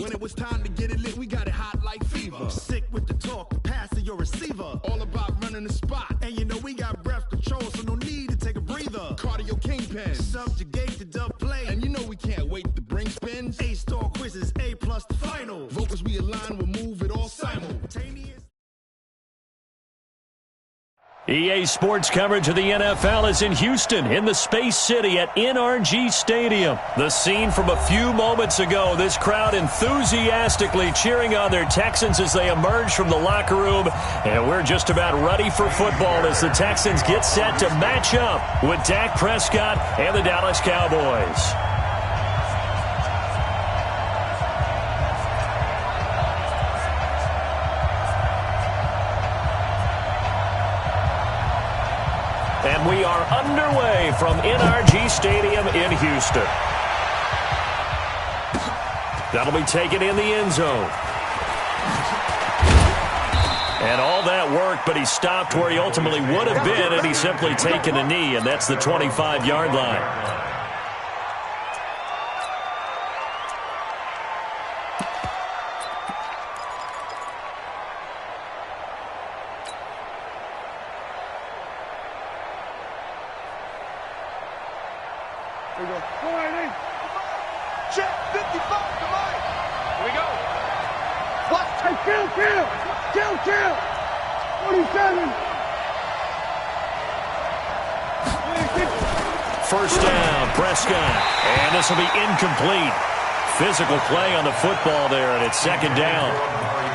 When it was time to get it lit, we got it hot like fever. Sick with the talk, passing your receiver. All about running the spot. And you know we got breath control, so no need to take a breather. Cardio kingpin, subjugate the dub play. And you know we can't wait to bring spins. A-star quizzes, A+ the final. Vocals we align, we'll move it all simultaneous. EA Sports coverage of the NFL is in Houston, in the Space City at NRG Stadium. The scene from a few moments ago, this crowd enthusiastically cheering on their Texans as they emerge from the locker room. And we're just about ready for football as the Texans get set to match up with Dak Prescott and the Dallas Cowboys. And we are underway from NRG Stadium in Houston. That'll be taken in the end zone. And all that work, but he stopped where he ultimately would have been, and he's simply taken a knee, and that's the 25-yard line. Here we go. All right, check 55, come on. Here we go. What? Hey, kill. 47. First down, Prescott. And this will be incomplete. Physical play on the football there, and it's second down.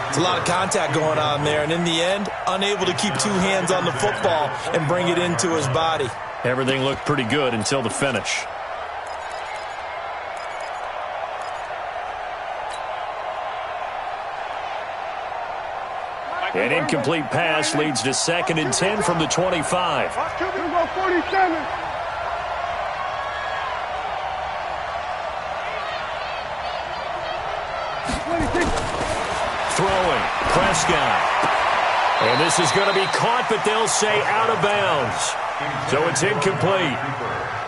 It's a lot of contact going on there, and in the end, unable to keep two hands on the football and bring it into his body. Everything looked pretty good until the finish. An incomplete pass leads to 2nd and 10 from the 25. 47. Throwing, Prescott. And this is going to be caught, but they'll say out of bounds. So it's incomplete.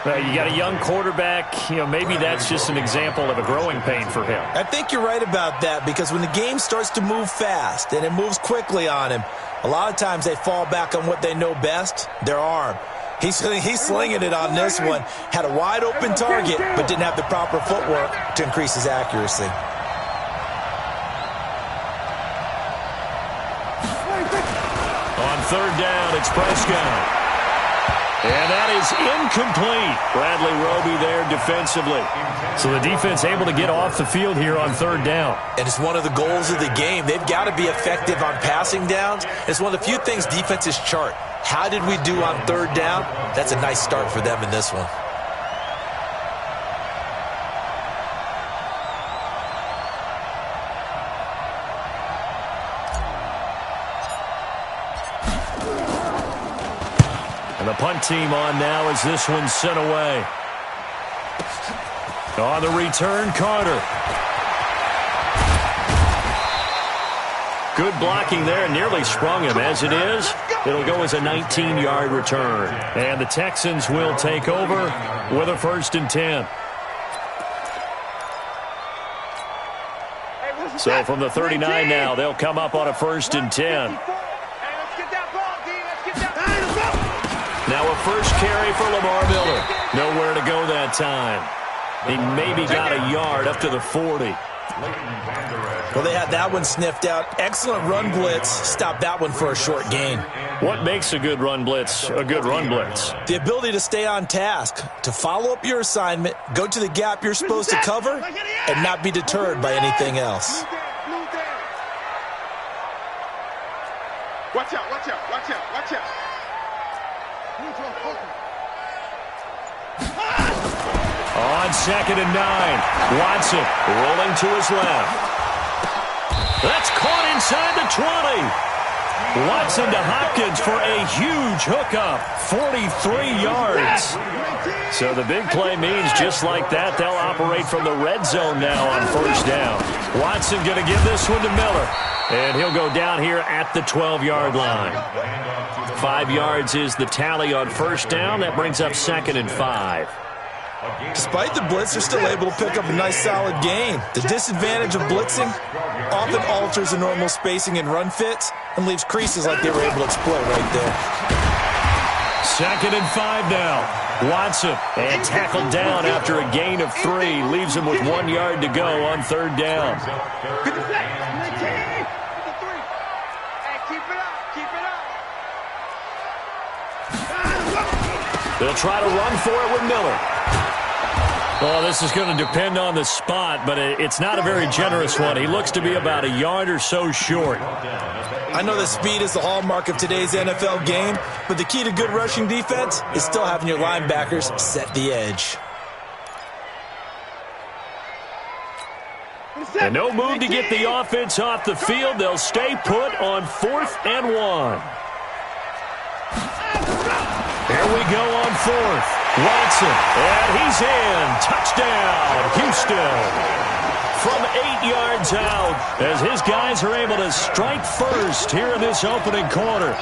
You got a young quarterback, maybe that's just an example of a growing pain for him. I think you're right about that, because when the game starts to move fast and it moves quickly on him, a lot of times they fall back on what they know best, their arm. He's slinging it on this one. Had a wide open target, but didn't have the proper footwork to increase his accuracy. On third down, it's Prescott. And that is incomplete. Bradley Roby there defensively. So the defense able to get off the field here on third down. And it's one of the goals of the game. They've got to be effective on passing downs. It's one of the few things defenses chart. How did we do on third down? That's a nice start for them in this one. And the punt team on now as this one's sent away. On the return, Carter. Good blocking there, nearly sprung him. As it is, it'll go as a 19-yard return. And the Texans will take over with a 1st and 10. So from the 39 now, they'll come up on a 1st and 10. Now a first carry for Lamar Miller. Nowhere to go that time. He maybe got a yard up to the 40. Well, they had that one sniffed out. Excellent run blitz. Stopped that one for a short gain. What makes a good run blitz a good run blitz? The ability to stay on task, to follow up your assignment, go to the gap you're supposed to cover, and not be deterred by anything else. Watch out, watch out, watch out, watch out. On 2nd and 9, Watson rolling to his left. That's caught inside the 20. Watson to Hopkins for a huge hookup, 43 yards. So the big play means just like that, they'll operate from the red zone now on 1st down. Watson going to give this one to Miller. And he'll go down here at the 12-yard line. 5 yards is the tally on 1st down. That brings up 2nd and 5. Despite the blitz, they're still able to pick up a nice, solid gain. The disadvantage of blitzing often alters the normal spacing and run fits and leaves creases like they were able to exploit right there. 2nd and 5 now. Watson, and tackled down after a gain of 3. Leaves him with 1 yard to go on 3rd down. They'll try to run for it with Miller. Well, this is going to depend on the spot, but it's not a very generous one. He looks to be about a yard or so short. I know that speed is the hallmark of today's NFL game, but the key to good rushing defense is still having your linebackers set the edge. And no move to get the offense off the field. They'll stay put on 4th and 1. Here we go on 4th. Watson, and he's in. Touchdown, Houston. From 8 yards out, as his guys are able to strike first here in this opening quarter.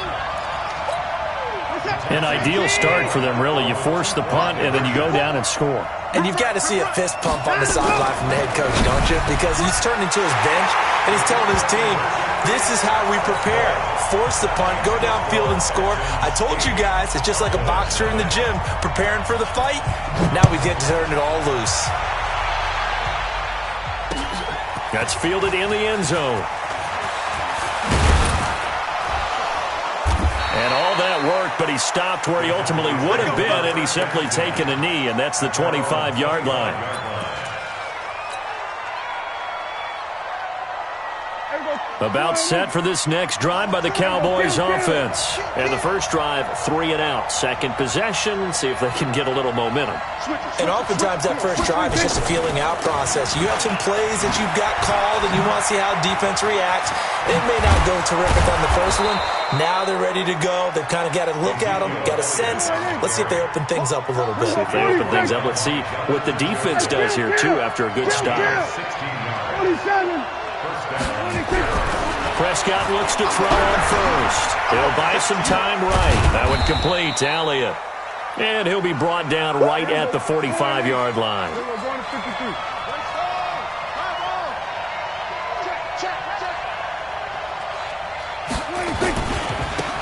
An ideal start for them, really. You force the punt, and then you go down and score. And you've got to see a fist pump on the sideline from the head coach, don't you? Because he's turning to his bench, and he's telling his team, this is how we prepare. Force the punt, go downfield and score. I told you guys, it's just like a boxer in the gym preparing for the fight. Now we get to turn it all loose. That's fielded in the end zone. And all that worked, but he stopped where he ultimately would have been, and he's simply taken a knee, and that's the 25-yard line. About set for this next drive by the Cowboys offense. And the first drive, 3 and out. Second possession, see if they can get a little momentum. And oftentimes that first drive is just a feeling out process. You have some plays that you've got called and you want to see how defense reacts. It may not go terrific on the first one. Now they're ready to go. They've kind of got to look at them, got a sense. Let's see if they open things up a little bit. See if they open things up. Let's see what the defense does here, too, after a good stop. Prescott looks to throw on first. He'll buy some time right. That would complete to Elliott. And he'll be brought down right at the 45-yard line.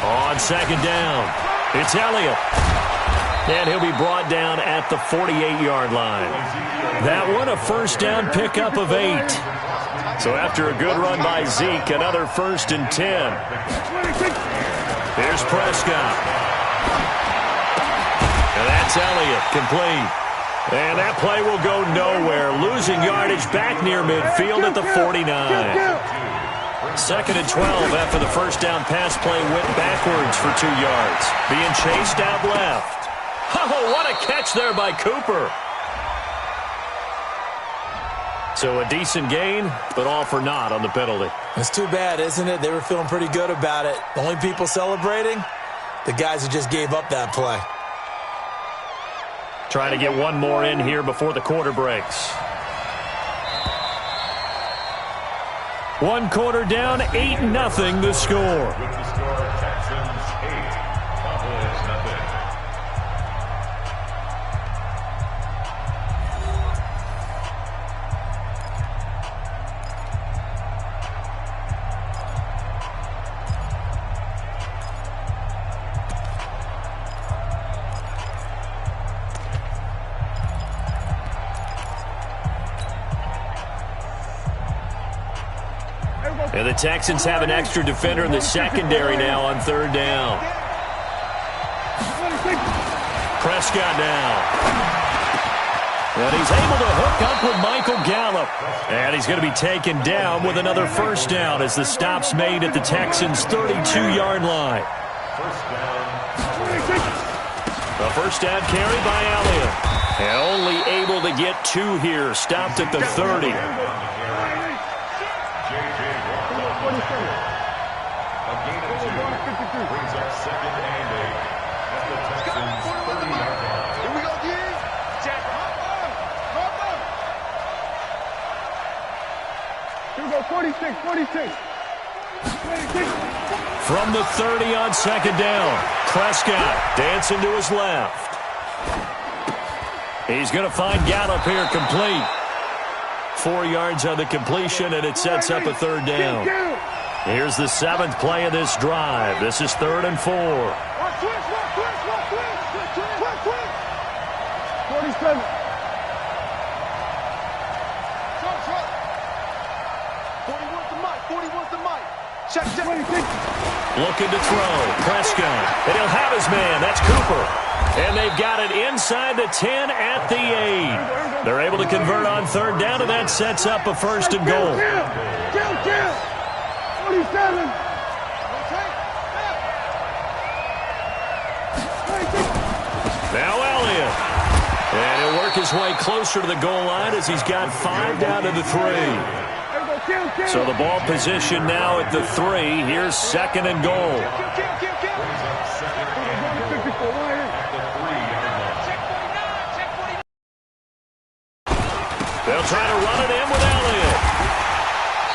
On 2nd down, it's Elliott. And he'll be brought down at the 48-yard line. That one a first down pickup of 8. So after a good run by Zeke, another 1st and 10. Here's Prescott. And that's Elliott, complete. And that play will go nowhere. Losing yardage back near midfield at the 49. 2nd and 12 after the first down pass play went backwards for 2 yards. Being chased out left. Oh, what a catch there by Cooper. So a decent gain, but all for naught on the penalty. It's too bad, isn't it? They were feeling pretty good about it. The only people celebrating, the guys who just gave up that play. Trying to get one more in here before the quarter breaks. 1 quarter down, 8-0 the score. With the score, Texans 8, Cowboys nothing. And the Texans have an extra defender in the secondary now on 3rd down. Prescott now. And he's able to hook up with Michael Gallup. And he's going to be taken down with another first down as the stop's made at the Texans' 32-yard line. A first down carry by Elliott. And only able to get 2 here. Stopped at the 30. Brings up 2nd and 8 at the Texans' 30-yard line. Here we go, Dean. Check. Here we go, 46, 46. From the 30 on 2nd down, Prescott dancing to his left. He's going to find Gallup here complete. 4 yards on the completion, and it sets up a third down. Here's the 7th play of this drive. This is 3rd and 4. 47. Check. Looking to throw. Prescott. And he'll have his man. That's Cooper. And they've got it inside the 10 at the 8. They're able to convert on 3rd down, and that sets up a 1st and goal. 47. Now Elliott. And he'll work his way closer to the goal line as he's got 5 down to the 3. So the ball position now at the 3. Here's 2nd and goal. They'll try to run it in with Elliott.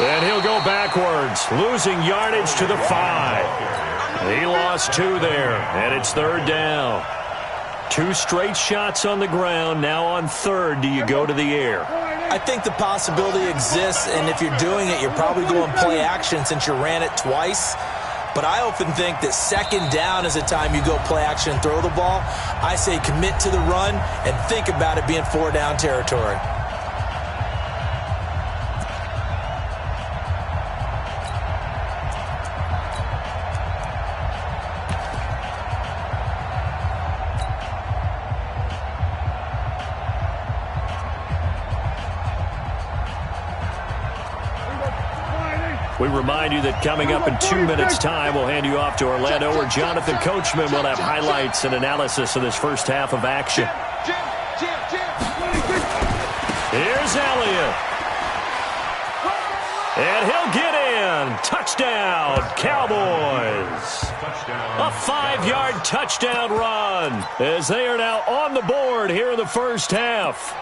And he'll go backwards, losing yardage to the 5. He lost 2 there, and it's 3rd down. 2 straight shots on the ground. Now on 3rd, do you go to the air? I think the possibility exists, and if you're doing it, you're probably going play action since you ran it twice. But I often think that 2nd down is the time you go play action and throw the ball. I say commit to the run and think about it being 4 down territory. We remind you that coming up in 2 minutes' time, we'll hand you off to Orlando, where Jonathan Coachman will have highlights and analysis of this first half of action. Here's Elliott. And he'll get in. Touchdown, Cowboys. A 5-yard touchdown run as they are now on the board here in the first half.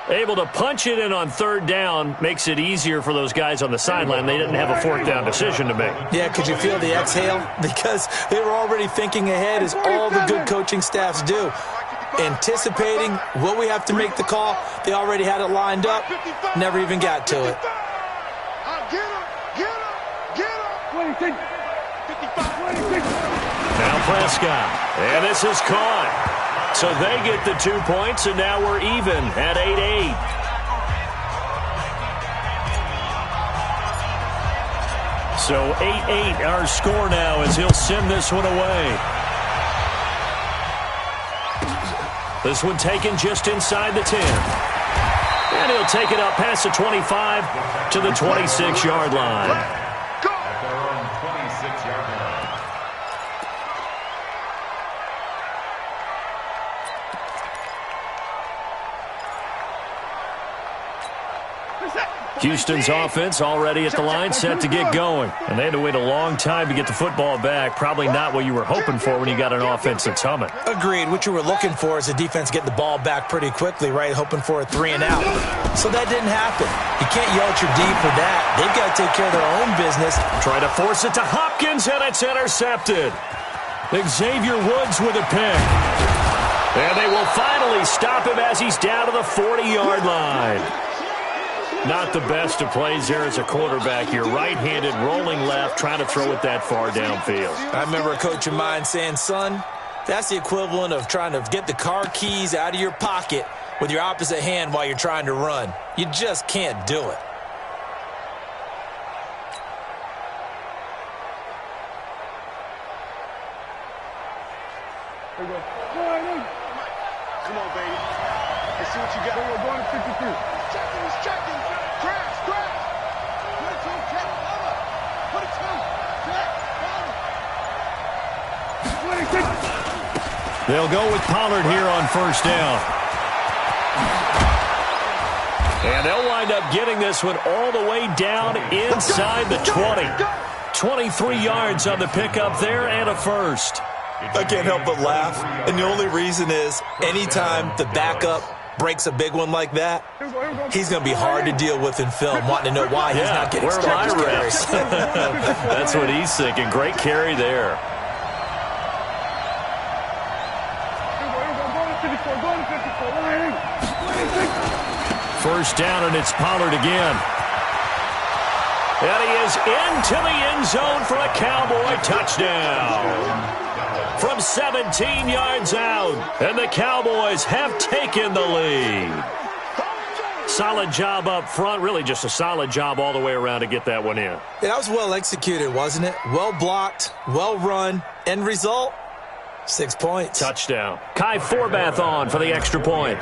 Able to punch it in on 3rd down makes it easier for those guys on the sideline. They didn't have a 4th down decision to make. Yeah, could you feel the exhale? Because they were already thinking ahead, as all the good coaching staffs do. Anticipating, will we have to make the call? They already had it lined up. Never even got to it. Now Prescott. And this is caught. So they get the 2 points, and now we're even at 8-8. So 8-8 our score now as he'll send this one away. This one taken just inside the 10. And he'll take it up past the 25 to the 26-yard line. Houston's offense already at the line, set to get going. And they had to wait a long time to get the football back. Probably not what you were hoping for when you got an offense that's humming. Agreed. What you were looking for is the defense getting the ball back pretty quickly, right? Hoping for a 3 and out. So that didn't happen. You can't yell at your D for that. They've got to take care of their own business. Try to force it to Hopkins, and it's intercepted. Xavier Woods with a pick. And they will finally stop him as he's down to the 40-yard line. Not the best of plays there as a quarterback. You're right-handed, rolling left, trying to throw it that far downfield. I remember a coach of mine saying, son, that's the equivalent of trying to get the car keys out of your pocket with your opposite hand while you're trying to run. You just can't do it. Come on, baby. Let's see what you got. We're going to 53. He's checking. Crash. Put it to him. Check. Put it to him. Check. 26. They'll go with Pollard here on 1st down. And they'll wind up getting this one all the way down inside the 20. 23 yards on the pickup there and a 1st. I can't help but laugh, and the only reason is anytime the backup breaks a big one like that, he's going to be hard to deal with in film, wanting to know why he's not getting started carries. That's what he's thinking. Great carry there. Going to 54. First down, and it's Pollard again. And he is into the end zone for a Cowboy touchdown. From 17 yards out, and the Cowboys have taken the lead. Solid job up front, really just a solid job all the way around to get that one in. Yeah, that was well executed, wasn't it? Well blocked, well run. End result, 6 points. Touchdown. Kai Forbath on for the extra point.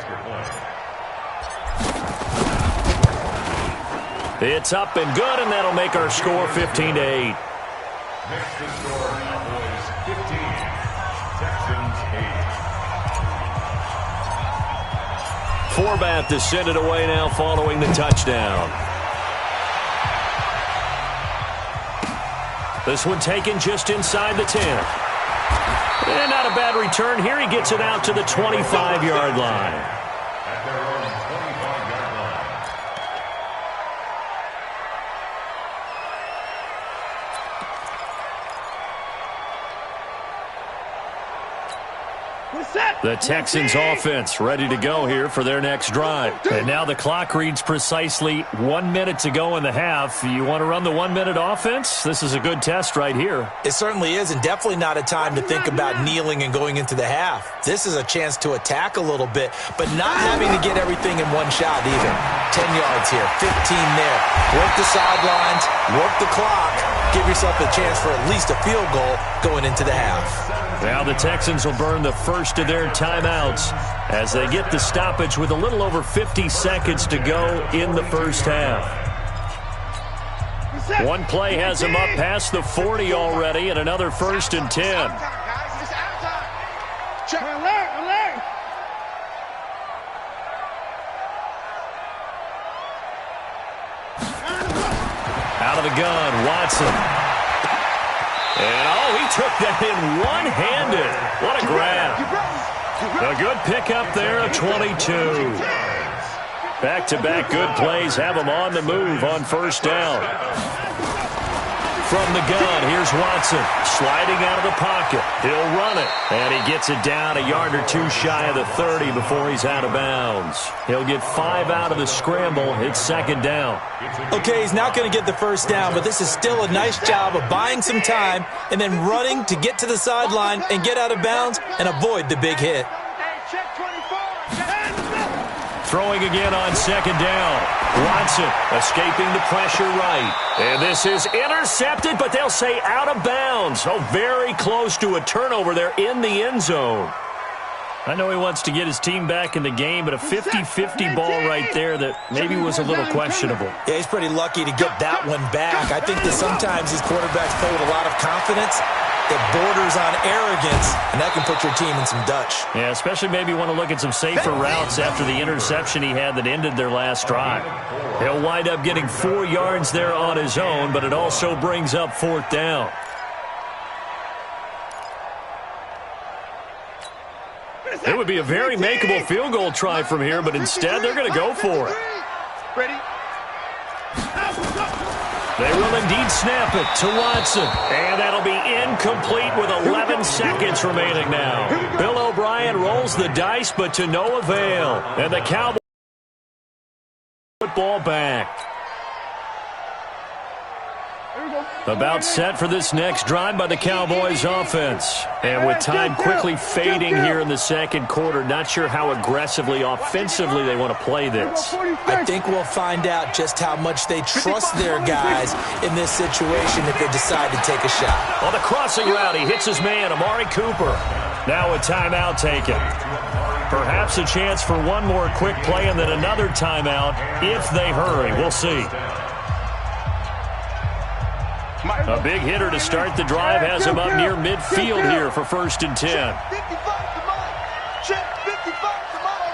It's up and good, and that'll make our score 15-8. Next to score, Cowboys 15, Texans 8. Forbath to send it away now following the touchdown. This one taken just inside the 10. And not a bad return here. He gets it out to the 25-yard line. At their own 25-yard line. The Texans offense ready to go here for their next drive. And now the clock reads precisely 1 minute to go in the half. You want to run the 1 minute offense? This is a good test right here. It certainly is, and definitely not a time to think about kneeling and going into the half. This is a chance to attack a little bit, but not having to get everything in one shot even. 10 yards here, 15 there. Work the sidelines, work the clock. Give yourself a chance for at least a field goal going into the half. Now the Texans will burn the first of their timeouts as they get the stoppage with a little over 50 seconds to go in the first half. One play has them up past the 40 already, and another 1st and 10. Out of the gun, Watson. And, he took that in one-handed. What a grab. A good pickup there, a 22. Back-to-back good plays have them on the move on first down. From the gun, here's Watson, sliding out of the pocket. He'll run it, and he gets it down a yard or two shy of the 30 before he's out of bounds. He'll get 5 out of the scramble. It's second down. Okay, he's not going to get the first down, but this is still a nice job of buying some time and then running to get to the sideline and get out of bounds and avoid the big hit. Throwing again on second down. Watson escaping the pressure right. And this is intercepted, but they'll say out of bounds. Oh, very close to a turnover there in the end zone. I know he wants to get his team back in the game, but a 50-50 ball right there that maybe was a little questionable. Yeah, he's pretty lucky to get that one back. I think that sometimes these quarterbacks play with a lot of confidence that borders on arrogance, and that can put your team in some Dutch. Yeah, especially maybe want to look at some safer routes after the interception he had that ended their last drive. He'll wind up getting 4 yards there on his own, but it also brings up 4th down. It would be a very makeable field goal try from here, but instead they're going to go for it. Ready? They will indeed snap it to Watson. And that'll be incomplete with 11 seconds remaining now. Bill O'Brien rolls the dice, but to no avail. And the Cowboys football back. About set for this next drive by the Cowboys offense. And with time quickly fading here in the second quarter, not sure how aggressively, offensively they want to play this. I think we'll find out just how much they trust their guys in this situation if they decide to take a shot. On the crossing route, he hits his man, Amari Cooper. Now a timeout taken. Perhaps a chance for one more quick play and then another timeout if they hurry. We'll see. A big hitter to start the drive has him up near midfield here for 1st and 10. Check 55 to Mike.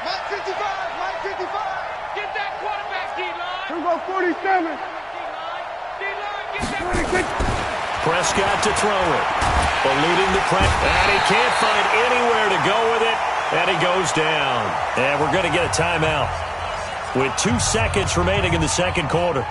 Mike 55, Mike 55. Get that quarterback, D-line. Here we go, 47. D-line, get that. Prescott to throw it. Eluding the press. And he can't find anywhere to go with it. And he goes down. And we're going to get a timeout with 2 seconds remaining in the second quarter.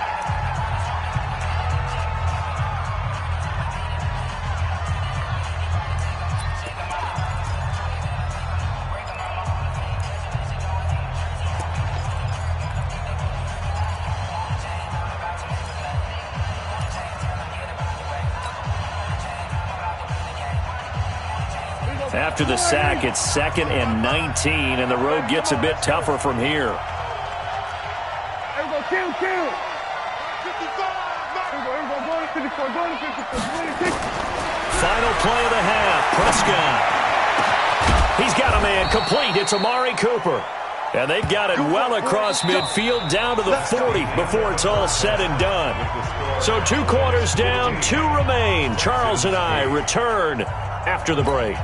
After the sack, it's 2nd and 19, and the road gets a bit tougher from here. Here we go, kill. 55. Here we go, go to 54, go to 54. Final play of the half, Prescott. He's got a man complete. It's Amari Cooper. And they've got it well across midfield down to the 40 before it's all said and done. So 2 quarters down, 2 remain. Charles and I return after the break.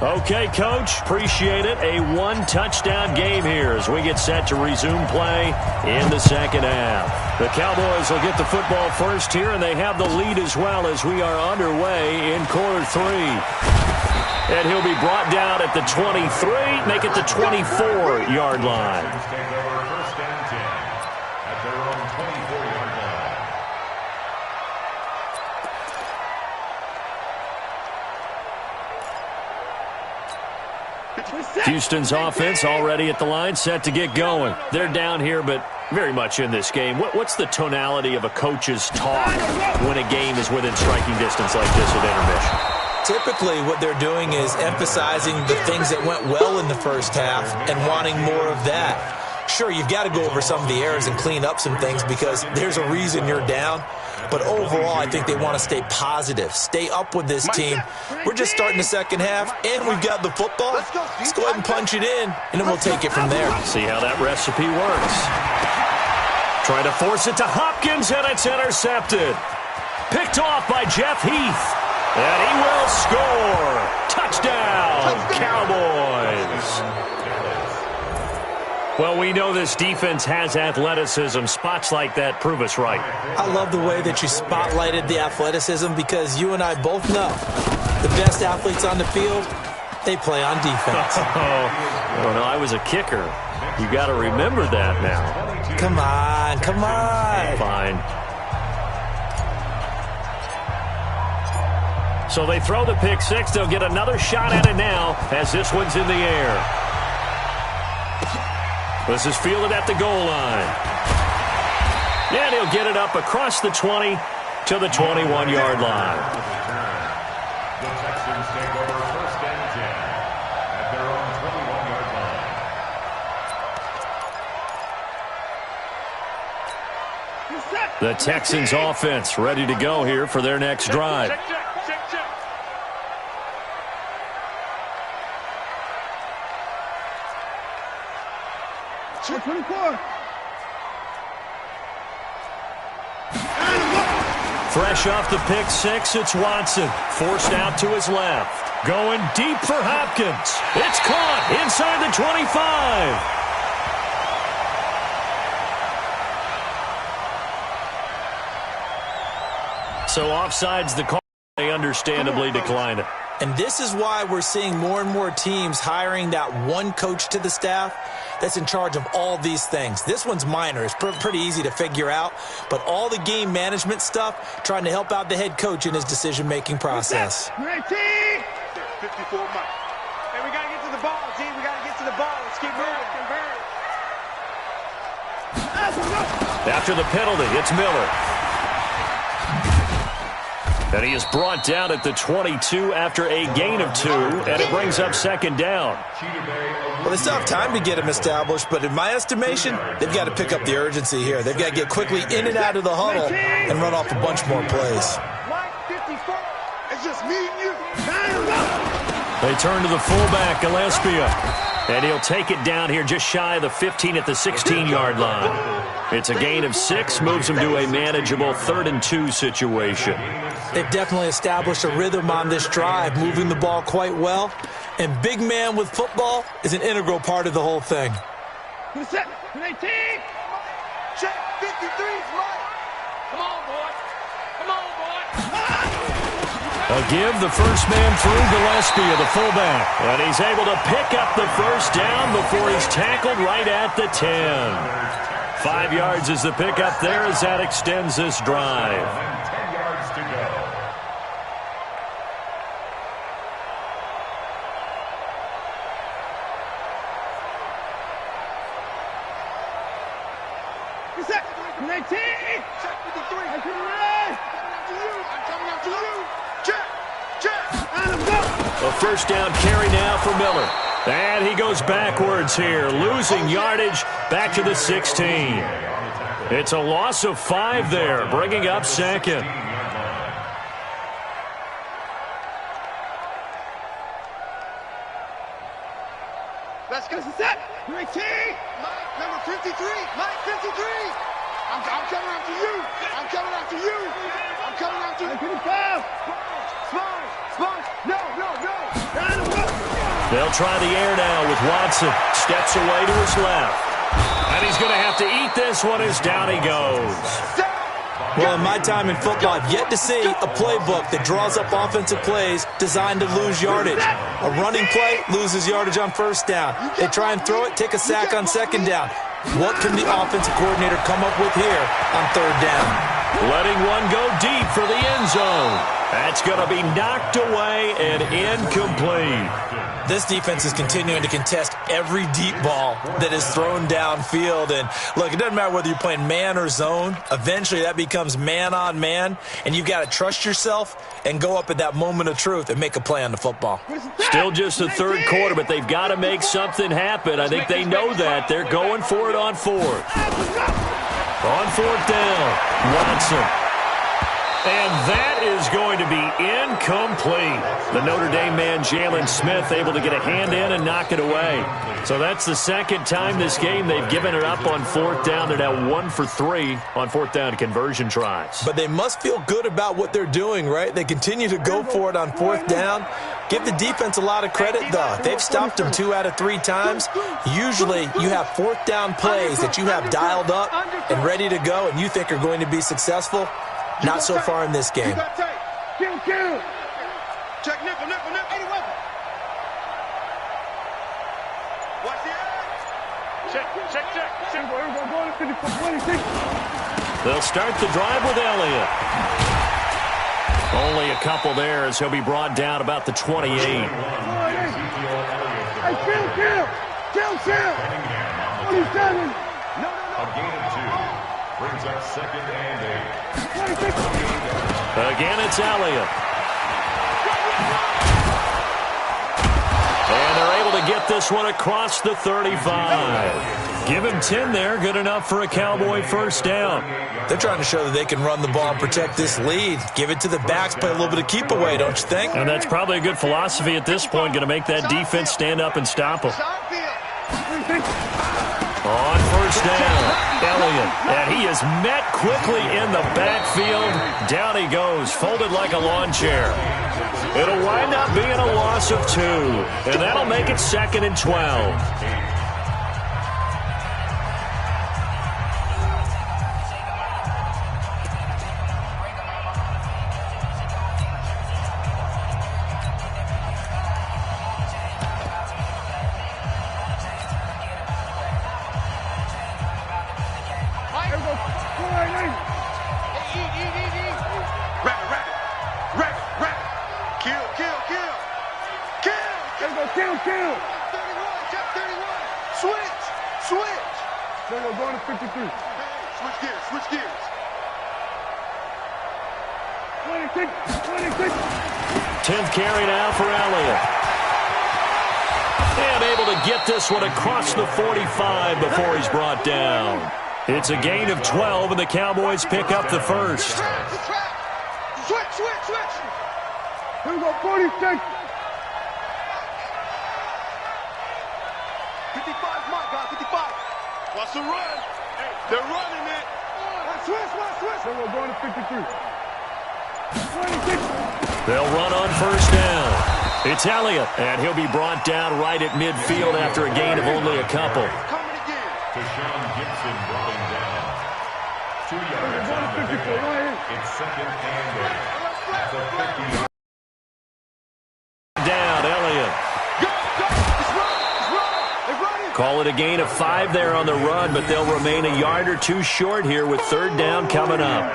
Okay, Coach, appreciate it. A 1-touchdown game here as we get set to resume play in the second half. The Cowboys will get the football first here, and they have the lead as well as we are underway in quarter 3. And he'll be brought down at the 23, make it the 24-yard line. First and 10 at their own 24-yard line. Houston's offense already at the line, set to get going. They're down here, but very much in this game. What's the tonality of a coach's talk when a game is within striking distance like this at intermission? Typically, what they're doing is emphasizing the things that went well in the first half and wanting more of that. Sure, you've got to go over some of the errors and clean up some things because there's a reason you're down. But overall, I think they want to stay positive, stay up with this team. We're just starting the second half, and we've got the football. Let's go ahead and punch it in, and then we'll take it from there. See how that recipe works. Try to force it to Hopkins, and it's intercepted. Picked off by Jeff Heath. And he will score. Touchdown, Cowboys. Well, we know this defense has athleticism. Spots like that prove us right. I love the way that you spotlighted the athleticism because you and I both know the best athletes on the field, they play on defense. Oh, no, I was a kicker. You got to remember that now. Come on. Fine. So they throw the pick six. They'll get another shot at it now as this one's in the air. This is fielded at the goal line. And he'll get it up across the 20 to the 21-yard line. The Texans take over first and 10 at their own 21-yard line. The Texans offense ready to go here for their next drive. Check. Check 24. Fresh off the pick six, it's Watson. Forced out to his left. Going deep for Hopkins. It's caught inside the 25. So offsides the call. They understandably declined it. And this is why we're seeing more and more teams hiring that one coach to the staff that's in charge of all these things. This one's minor. It's pretty easy to figure out. But all the game management stuff, trying to help out the head coach in his decision-making process. 54 Mike. Hey, we got to get to the ball, team. We got to get to the ball. Let's keep moving. After the penalty, it's Miller. And he is brought down at the 22 after a gain of 2, and it brings up second down. Well, they still have time to get him established, but in my estimation, they've got to pick up the urgency here. They've got to get quickly in and out of the huddle and run off a bunch more plays. Mike, 54. It's just me and you. They turn to the fullback, Gillespie, and he'll take it down here just shy of the 15 at the 16-yard line. It's a gain of 6, moves him to a manageable 3rd and 2 situation. They've definitely established a rhythm on this drive, moving the ball quite well. And big man with football is an integral part of the whole thing. Check 53's right. Come on, boy. A give, the first man through, Gillespie, the fullback. And he's able to pick up the first down before he's tackled right at the 10. 5 yards is the pickup there as that extends this drive. 10 yards to go. Check 19. Check 53. I'm coming after you. Check. And I'm go. A first down carry now for Miller. And he goes backwards here, losing yardage back to the 16. It's a loss of 5 there, bringing up second. Let's go. Set. Ricky. Mike, number 53. Mike, 53. I'm coming after you. I'm coming after you. I'm coming after you. 55. Smart. No. They'll try the air now with Watson. Steps away to his left. And he's going to have to eat this one as down he goes. Well, in my time in football, I've yet to see a playbook that draws up offensive plays designed to lose yardage. A running play loses yardage on first down. They try and throw it, take a sack on second down. What can the offensive coordinator come up with here on third down? Letting one go deep for the end zone. That's going to be knocked away and incomplete. This defense is continuing to contest every deep ball that is thrown downfield. And, look, it doesn't matter whether you're playing man or zone. Eventually that becomes man on man, and you've got to trust yourself and go up at that moment of truth and make a play on the football. Still just the third quarter, but they've got to make something happen. I think they know that. They're going for it on fourth. On fourth down, Watson. And that is going to be incomplete. The Notre Dame man, Jalen Smith, able to get a hand in and knock it away. So that's the second time this game they've given it up on fourth down. They're now 1 for 3 on fourth down conversion tries. But they must feel good about what they're doing, right? They continue to go for it on fourth down. Give the defense a lot of credit, though. They've stopped them 2 out of 3 times. Usually you have fourth down plays that you have dialed up and ready to go and you think are going to be successful. Not so far in this game. Kill. Check nickel. 80 weapon. Watch the edge. Check. They'll start the drive with Elliott. Only a couple there as he'll be brought down about the 28. Hey, kill. 47. No. A gain of 2. Brings up second and 8. Again, it's Elliott. And they're able to get this one across the 35. Give him 10 there. Good enough for a Cowboy first down. They're trying to show that they can run the ball and protect this lead. Give it to the backs, play a little bit of keep away, don't you think? And that's probably a good philosophy at this point. Going to make that defense stand up and stop them. On first down, Elliott, and he is met quickly in the backfield. Down he goes, folded like a lawn chair. It'll wind up being a loss of 2, and that'll make it 2nd and 12. Kill. 31. Switch. They're going to 53. Switch gears. 26. 10th carry now for Elliott. And able to get this one across the 45 before he's brought down. It's a gain of 12, and the Cowboys pick up the first. Switch. Here we go, 46. 55, Mike, guys, 55. What's the run? Hey, they're running it. Switch. They're going to 53. 26. They'll run on first down. It's Elliott, and he'll be brought down right at midfield after a gain of only a couple. Coming again. Deshaun Gibson brought him down. 2 yards on the pickup. It's 2nd and 8. At the 50. Down, Elliott. Call it a gain of 5 there on the run, but they'll remain a yard or 2 short here with third down coming up.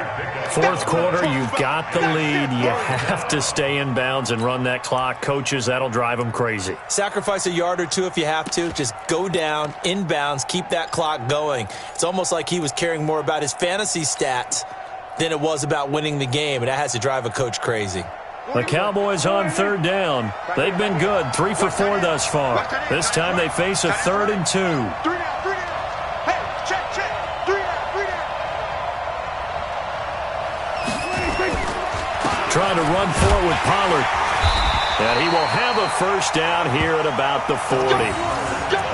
Fourth quarter, you've got the lead. You have to stay in bounds and run that clock. Coaches, that'll drive them crazy. Sacrifice a yard or 2 if you have to. Just go down, in bounds, keep that clock going. It's almost like he was caring more about his fantasy stats than it was about winning the game, and that has to drive a coach crazy. The Cowboys on third down. They've been good, 3 for 4 thus far. This time they face a 3rd and 2. 3 down. Hey, check. 3 down. Trying to run for it with Pollard. And he will have a first down here at about the 40.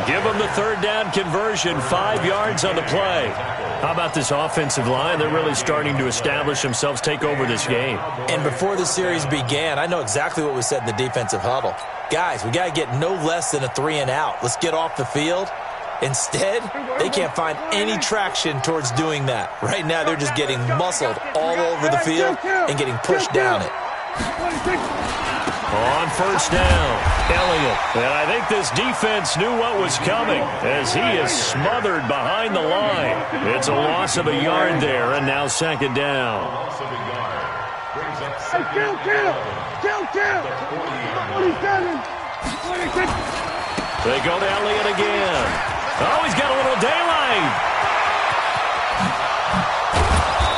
Give him the third down conversion, 5 yards on the play. How about this offensive line? They're really starting to establish themselves, take over this game. And before the series began, I know exactly what we said in the defensive huddle. Guys, we got to get no less than a 3 and out. Let's get off the field. Instead, they can't find any traction towards doing that. Right now, they're just getting muscled all over the field and getting pushed down it. On first down, Elliott. And I think this defense knew what was coming as he is smothered behind the line. It's a loss of a yard there, and now 2nd down. Loss of a yard. Brings up Kill. 27. They go to Elliott again. Oh, he's got a little daylight.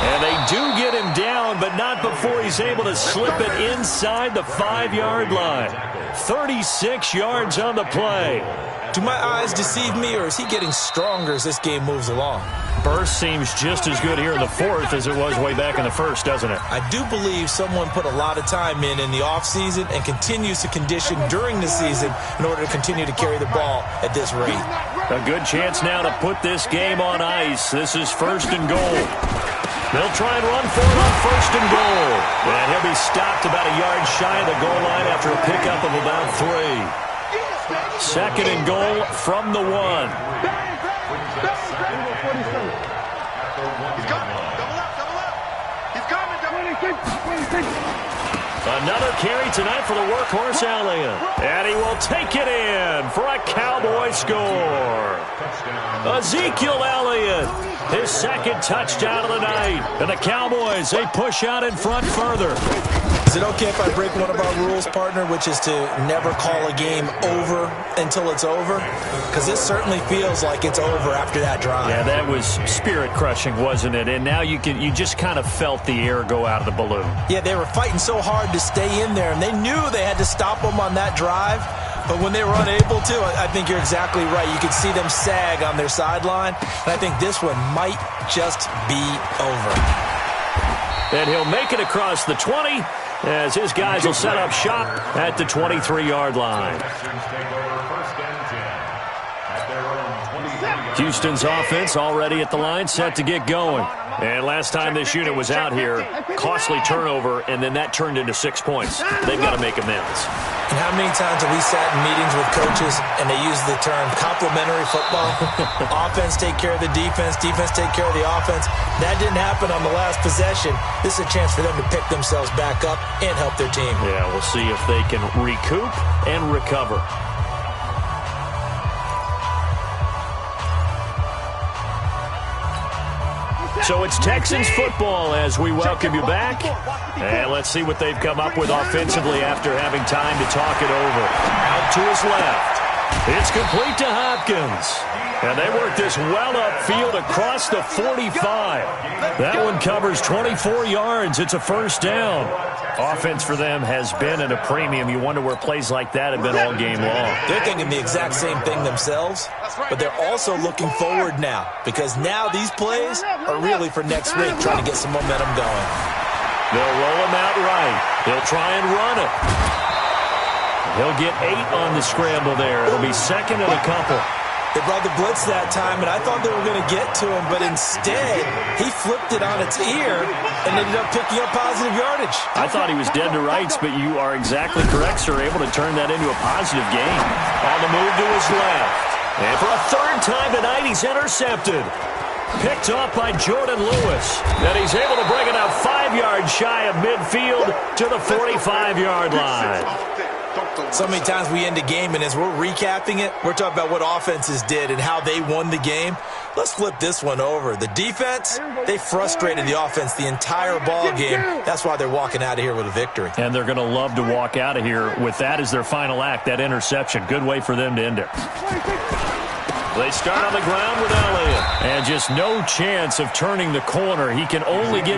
And they do get him down, but not before he's able to slip it inside the 5-yard line. 36 yards on the play. Do my eyes deceive me, or is he getting stronger as this game moves along? Burst seems just as good here in the 4th as it was way back in the 1st, doesn't it? I do believe someone put a lot of time in the offseason and continues to condition during the season in order to continue to carry the ball at this rate. A good chance now to put this game on ice. This is 1st and goal. They'll try and run for it on 1st and goal. And he'll be stopped about a yard shy of the goal line after a pickup of about 3. 2nd and goal from the 1. He's coming. Double up. He's coming. 26. Another carry tonight for the workhorse Elliott. And he will take it in for a Cowboy score. Ezekiel Elliott, his 2nd touchdown of the night. And the Cowboys, they push out in front further. Is it okay if I break one of our rules, partner, which is to never call a game over until it's over? Because this certainly feels like it's over after that drive. Yeah, that was spirit-crushing, wasn't it? And now you just kind of felt the air go out of the balloon. Yeah, they were fighting so hard to stay in there, and they knew they had to stop them on that drive. But when they were unable to, I think you're exactly right. You could see them sag on their sideline, and I think this one might just be over. And he'll make it across the 20 as his guys will set up shop at the 23-yard line. Houston's offense already at the line, set to get going. And last time this unit was out here, costly turnover, and then that turned into 6 points. They've got to make amends. And how many times have we sat in meetings with coaches and they use the term complementary football? Offense take care of the defense, defense take care of the offense. That didn't happen on the last possession. This is a chance for them to pick themselves back up and help their team. Yeah, we'll see if they can recoup and recover. So it's Texans football as we welcome you back. And let's see what they've come up with offensively after having time to talk it over. Out to his left. It's complete to Hopkins. And they work this well upfield across the 45. That one covers 24 yards. It's a first down. Offense for them has been at a premium. You wonder where plays like that have been all game long. They're thinking the exact same thing themselves, but they're also looking forward now because now these plays are really for next week, trying to get some momentum going. They'll roll him out right. They'll try and run it. He'll get 8 on the scramble there. It'll be 2nd and a couple. They brought the blitz that time, and I thought they were going to get to him, but instead, he flipped it on its ear and ended up picking up positive yardage. I thought he was dead to rights, but you are exactly correct, sir. Able to turn that into a positive gain. On the move to his left. And for a 3rd time tonight, he's intercepted. Picked off by Jordan Lewis. And he's able to bring it out 5 yards shy of midfield to the 45-yard line. So many times we end a game, and as we're recapping it, we're talking about what offenses did and how they won the game. Let's flip this one over. The defense, they frustrated the offense the entire ball game. That's why they're walking out of here with a victory. And they're going to love to walk out of here with that as their final act, that interception. Good way for them to end it. They start on the ground with Elliott. And just no chance of turning the corner. He can only get